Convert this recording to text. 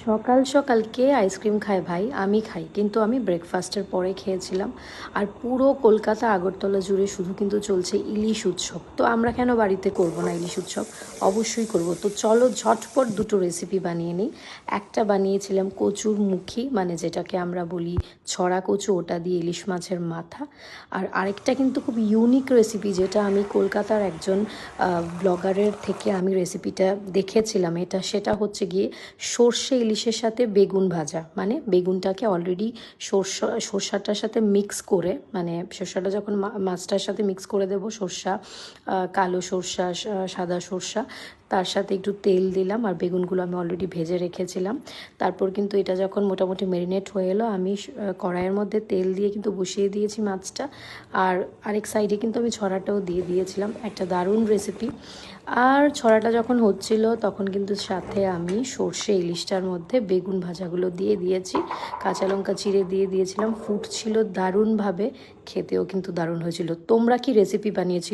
সকাল সকাল কে আইসক্রিম খায় ভাই? আমি খাই, কিন্তু আমি ব্রেকফাস্টের পরে খেয়েছিলাম। আর পুরো কলকাতা আগরতলা জুড়ে শুধু কিন্তু চলছে ইলিশ উৎসব। তো আমরা কেন বাড়িতে করব না ইলিশ উৎসব? অবশ্যই করব। তো চলো ঝটপট দুটো রেসিপি বানিয়ে নিই। একটা বানিয়েছিলাম কচুর মুখী, মানে যেটাকে আমরা বলি ছড়া কচু, ওটা দিয়ে ইলিশ মাছের মাথা। আর আরেকটা কিন্তু খুব ইউনিক রেসিপি, যেটা আমি কলকাতার একজন ব্লগারের থেকে আমি রেসিপিটা দেখেছিলাম। সেটা হচ্ছে গিয়ে সর্ষে ইলিশের সাথে বেগুন ভাজা, মানে বেগুনটাকে অলরেডি সর্ষাটার সাথে মিক্স করে, মানে সর্ষাটা যখন মাছটার সাথে মিক্স করে দেবো, সর্ষা, কালো সর্ষা, সাদা সর্ষা, তার সাথে একটু তেল দিলাম, আর বেগুনগুলো আমি অলরেডি ভেজে রেখেছিলাম। তারপর কিন্তু এটা যখন মোটামুটি ম্যারিনেট হয়ে এলো, আমি কড়াইয়ের মধ্যে তেল দিয়ে কিন্তু বসিয়ে দিয়েছি মাছটা। আর আরেক সাইডে কিন্তু আমি ছড়াটাও দিয়ে দিয়েছিলাম। একটা দারুণ রেসিপি। আর ছড়াটা যখন হচ্ছিল তখন কিন্তু সাথে আমি সর্ষে ইলিশটার মধ্যে বেগুন ভাজাগুলো দিয়ে দিয়েছি, কাঁচা লঙ্কা চিড়ে দিয়ে দিয়েছিলাম। ফুটছিল দারুণভাবে, খেতেও কিন্তু দারুণ হয়েছিল। তোমরা কি রেসিপি বানিয়েছি?